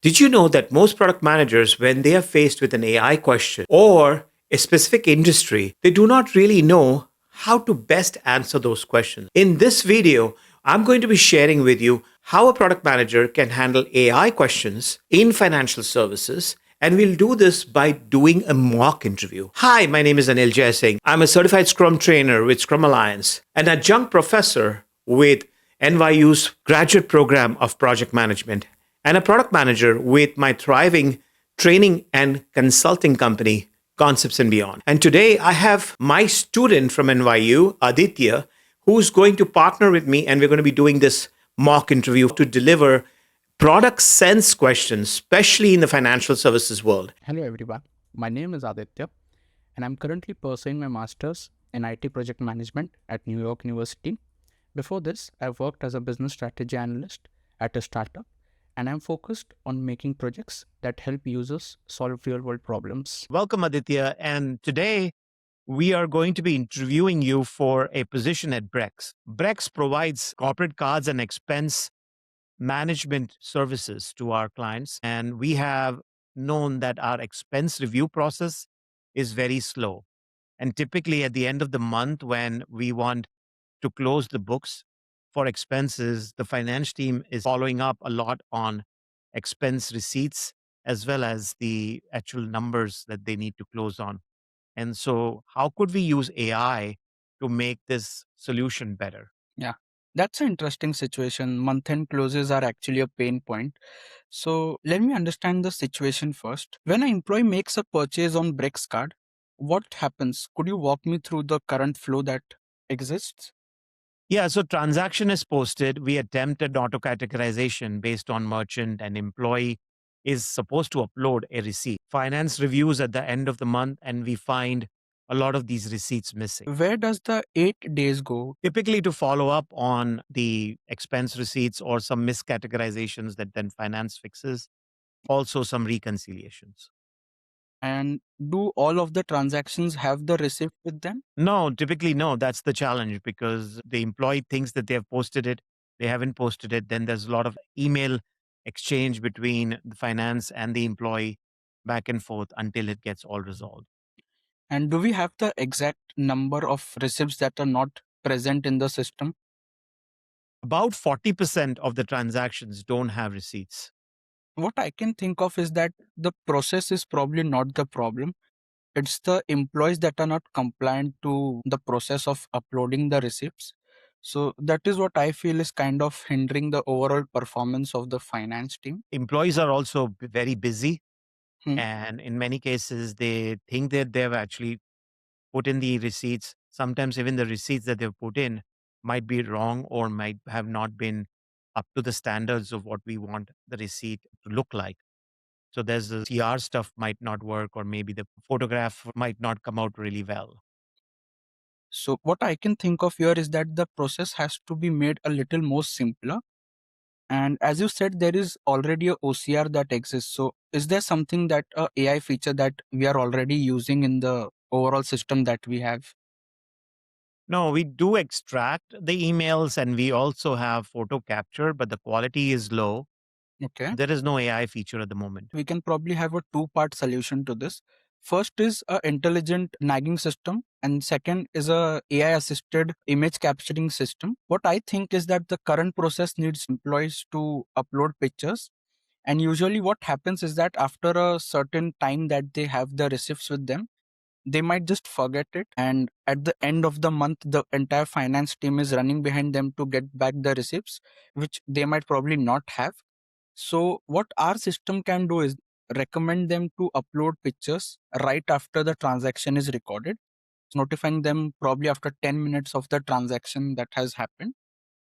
Did you know that most product managers, when they are faced with an AI question or a specific industry, they do not really know how to best answer those questions? In this video, I'm going to be sharing with you how a product manager can handle AI questions in financial services. And we'll do this by doing a mock interview. Hi, my name is Anil Jaising. I'm a certified Scrum trainer with Scrum Alliance, an adjunct professor with NYU's graduate program of project management, and a product manager with my thriving training and consulting company, Concepts and Beyond. And today I have my student from NYU, Aditya, who's going to partner with me, and we're going to be doing this mock interview to deliver product sense questions, especially in the financial services world. Hello everyone, my name is Aditya and I'm currently pursuing my master's in IT project management at New York University. Before this, I've worked as a business strategy analyst at a startup and I'm focused on making projects that help users solve real world problems. Welcome, Aditya. And today we are going to be interviewing you for a position at Brex. Brex provides corporate cards and expense management services to our clients. And we have known that our expense review process is very slow. And typically at the end of the month, when we want to close the books for expenses, the finance team is following up a lot on expense receipts as well as the actual numbers that they need to close on. And so, how could we use AI to make this solution better? Yeah, that's an interesting situation. Month end closes are actually a pain point. So let me understand the situation first. When an employee makes a purchase on Brex card, what happens? Could you walk me through the current flow that exists? Yeah, so transaction is posted. We attempt an auto categorization based on merchant, and employee is supposed to upload a receipt. Finance reviews at the end of the month, and we find a lot of these receipts missing. Where does the 8 days go? Typically, to follow up on the expense receipts or some miscategorizations that then finance fixes, also some reconciliations. And do all of the transactions have the receipt with them? No, typically, no. That's the challenge because the employee thinks that they have posted it, they haven't posted it. Then there's a lot of email exchange between the finance and the employee back and forth until it gets all resolved. And do we have the exact number of receipts that are not present in the system? About 40% of the transactions don't have receipts. What I can think of is that the process is probably not the problem. It's the employees that are not compliant to the process of uploading the receipts. So that is what I feel is kind of hindering the overall performance of the finance team. Employees are also very busy, Hmm. and in many cases, they think that they've actually put in the receipts. Sometimes even the receipts that they've put in might be wrong or might have not been up to the standards of what we want the receipt to look like. So there's the CR stuff might not work, or maybe the photograph might not come out really well. So what I can think of here is that the process has to be made a little more simpler. And as you said, there is already a OCR that exists. So is there something that a AI feature that we are already using in the overall system that we have? No, we do extract the emails and we also have photo capture, but the quality is low. Okay. There is no AI feature at the moment. We can probably have a two-part solution to this. First is a intelligent nagging system, and second is a AI assisted image capturing system. What I think is that the current process needs employees to upload pictures, and usually what happens is that after a certain time that they have the receipts with them, they might just forget it, and at the end of the month the entire finance team is running behind them to get back the receipts, which they might probably not have. So what our system can do is recommend them to upload pictures right after the transaction is recorded, notifying them probably after 10 minutes of the transaction that has happened.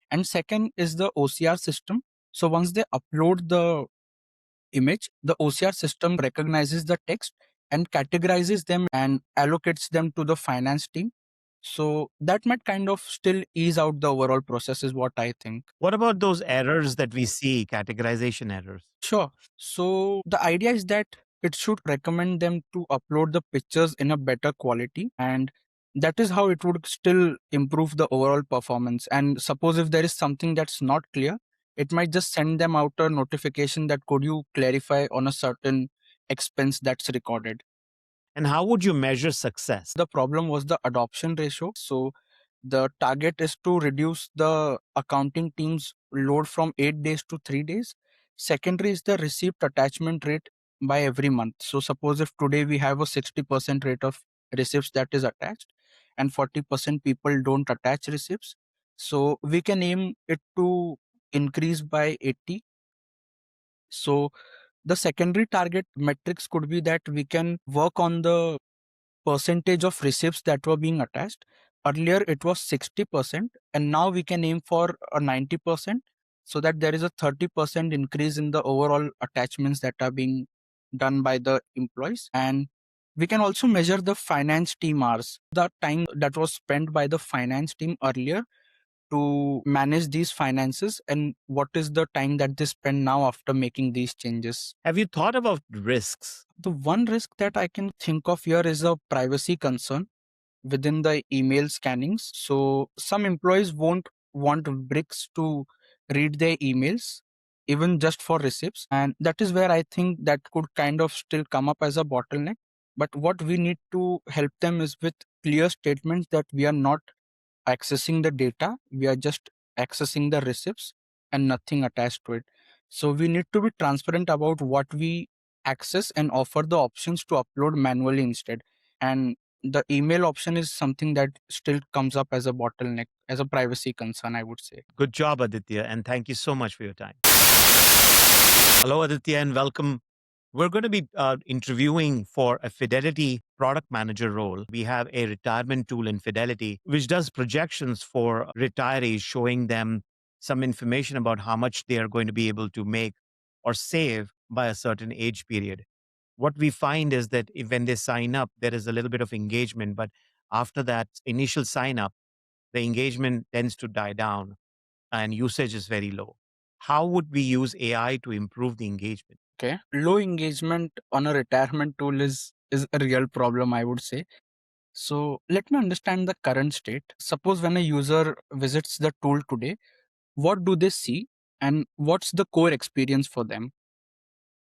And second is the OCR system. So once they upload the image, the OCR system recognizes the text and categorizes them and allocates them to the finance team. So that might kind of still ease out the overall process, is what I think. What about those errors that we see, categorization errors? Sure. So the idea is that it should recommend them to upload the pictures in a better quality, and that is how it would still improve the overall performance. And suppose if there is something that's not clear, It might just send them out a notification that could you clarify on a certain expense that's recorded. And how would you measure success? The problem was the adoption ratio. So the target is to reduce the accounting team's load from 8 days to 3 days. Secondary is the receipt attachment rate by every month. So suppose if today we have a 60% rate of receipts that is attached and 40% people don't attach receipts. So we can aim it to increase by 80. So the secondary target metrics could be that we can work on the percentage of receipts that were being attached. Earlier it was 60%, and now we can aim for a 90% so that there is a 30% increase in the overall attachments that are being done by the employees. And we can also measure the finance team hours, the time that was spent by the finance team earlier to manage these finances, and what is the time that they spend now after making these changes. Have you thought about risks? The one risk that I can think of here is a privacy concern within the email scannings. So some employees won't want bricks to read their emails, even just for receipts. And that is where I think that could kind of still come up as a bottleneck. But what we need to help them is with clear statements that we are not accessing the data, we are just accessing the receipts and nothing attached to it. So we need to be transparent about what we access and offer the options to upload manually instead. And the email option is something that still comes up as a bottleneck, as a privacy concern, I would say. Good job, Aditya, and thank you so much for your time. Hello, Aditya, and welcome. We're going to be interviewing for a Fidelity product manager role. We have a retirement tool in Fidelity, which does projections for retirees, showing them some information about how much they are going to be able to make or save by a certain age period. What we find is that when they sign up, there is a little bit of engagement, but after that initial sign up, the engagement tends to die down and usage is very low. How would we use AI to improve the engagement? Okay. Low engagement on a retirement tool is a real problem, I would say. So let me understand the current state. Suppose when a user visits the tool today, what do they see and what's the core experience for them?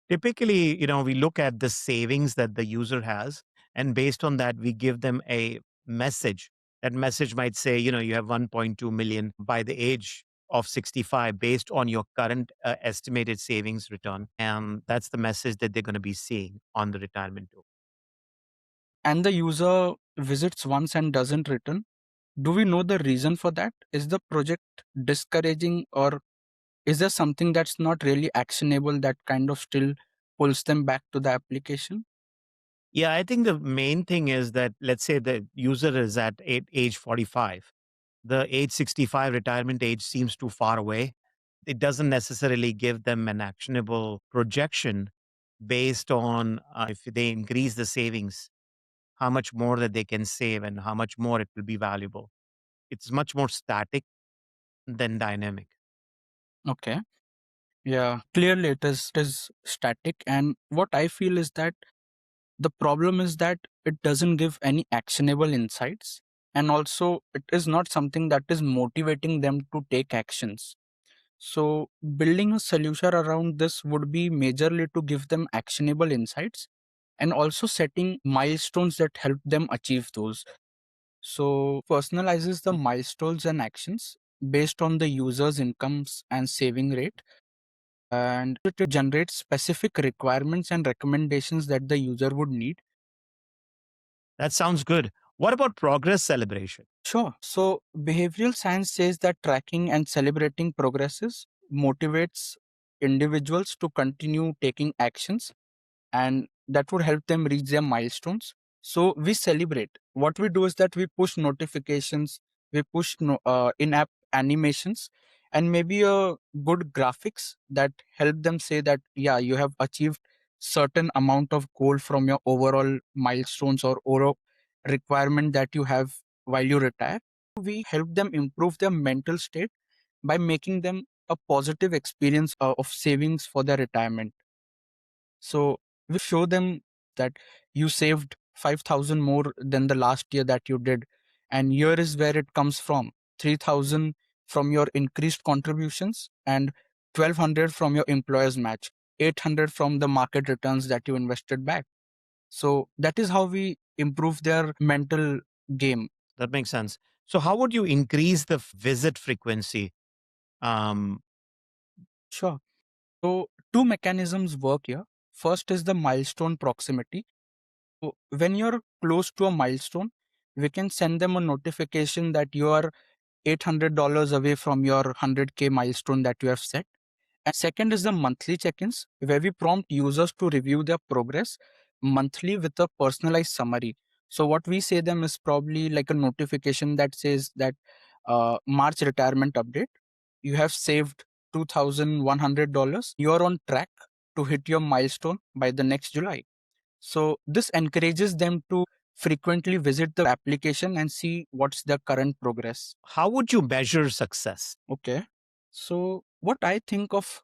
Typically, we look at the savings that the user has, and based on that, we give them a message. That message might say, you have 1.2 million by the age of 65 based on your current estimated savings return. And that's the message that they're going to be seeing on the retirement tool. And the user visits once and doesn't return. Do we know the reason for that? Is the project discouraging, or is there something that's not really actionable that kind of still pulls them back to the application? Yeah, I think the main thing is that, let's say the user is at age 45. The age 65 retirement age seems too far away. It doesn't necessarily give them an actionable projection based on if they increase the savings, how much more that they can save and how much more it will be valuable. It's much more static than dynamic. Okay. Yeah, clearly it is static. And what I feel is that the problem is that it doesn't give any actionable insights. And also, it is not something that is motivating them to take actions. So, building a solution around this would be majorly to give them actionable insights and also setting milestones that help them achieve those. So, personalizes the milestones and actions based on the user's incomes and saving rate, and it generates specific requirements and recommendations that the user would need. That sounds good. What about progress celebration? Sure. So, behavioral science says that tracking and celebrating progresses motivates individuals to continue taking actions, and that would help them reach their milestones. So, we celebrate. What we do is that we push notifications, we push in app animations, and maybe a good graphics that help them say that, yeah, you have achieved certain amount of goal from your overall milestones or overall requirement that you have while you retire. We help them improve their mental state by making them a positive experience of savings for their retirement. So we show them that you saved 5,000 more than the last year that you did. And here is where it comes from: 3,000 from your increased contributions and 1,200 from your employer's match, 800 from the market returns that you invested back. So that is how we improve their mental game. That makes sense. So, how would you increase the visit frequency? Um, Sure. So two mechanisms work here. First is the milestone proximity. So when you're close to a milestone, we can send them a notification that you are $800 away from your 100K milestone that you have set. And second is the monthly check-ins, where we prompt users to review their progress monthly with a personalized summary. So what we say them is probably like a notification that says that March retirement update, you have saved $2,100. You are on track to hit your milestone by the next July. So this encourages them to frequently visit the application and see what's their current progress. how would you measure success? Okay. So what I think of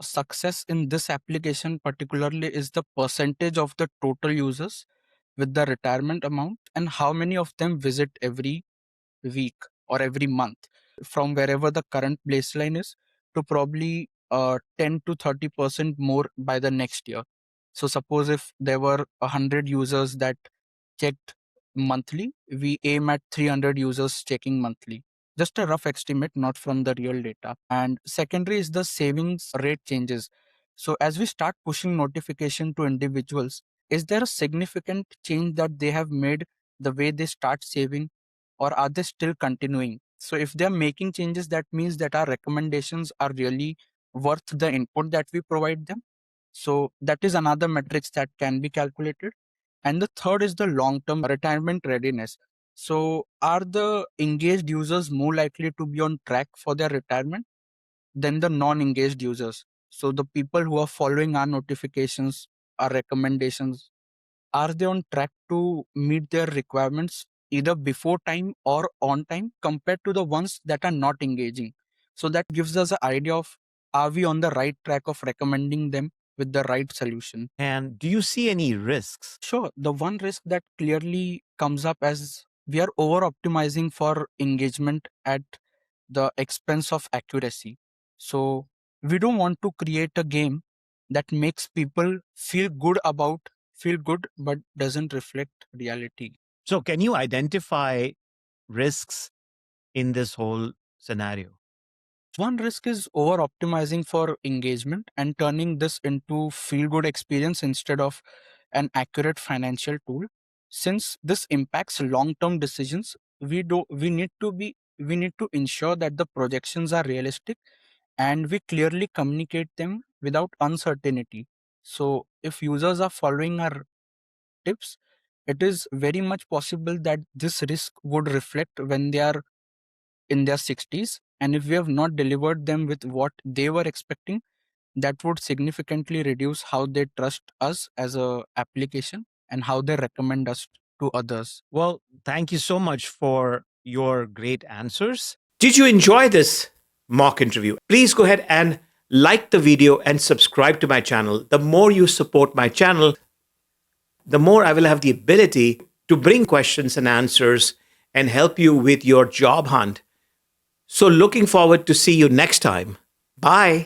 success in this application particularly is the percentage of the total users with the retirement amount and how many of them visit every week or every month from wherever the current baseline is to probably 10 to 30% more by the next year. So suppose if there were 100 users that checked monthly, we aim at 300 users checking monthly. Just a rough estimate, not from the real data. And secondary is the savings rate changes. So as we start pushing notification to individuals, is there a significant change that they have made the way they start saving, or are they still continuing? So if they're making changes, that means that our recommendations are really worth the input that we provide them. So that is another metrics that can be calculated. And the third is the long-term retirement readiness. So are the engaged users more likely to be on track for their retirement than the non-engaged users? So the people who are following our notifications, our recommendations, are they on track to meet their requirements either before time or on time compared to the ones that are not engaging? So that gives us an idea of, are we on the right track of recommending them with the right solution? And do you see any risks? Sure. The one risk that clearly comes up as we are over optimizing for engagement at the expense of accuracy. So we don't want to create a game that makes people feel good but doesn't reflect reality. So, can you identify risks in this whole scenario? One risk is over optimizing for engagement and turning this into feel good experience instead of an accurate financial tool. Since this impacts long term decisions, we need to ensure that the projections are realistic and we clearly communicate them without uncertainty. So if users are following our tips, it is very much possible that this risk would reflect when they are in their 60s. And if we have not delivered them with what they were expecting, that would significantly reduce how they trust us as a application and how they recommend us to others. Well, thank you so much for your great answers. Did you enjoy this mock interview? Please go ahead and like the video and subscribe to my channel. The more you support my channel, the more I will have the ability to bring questions and answers and help you with your job hunt. So looking forward to see you next time. Bye.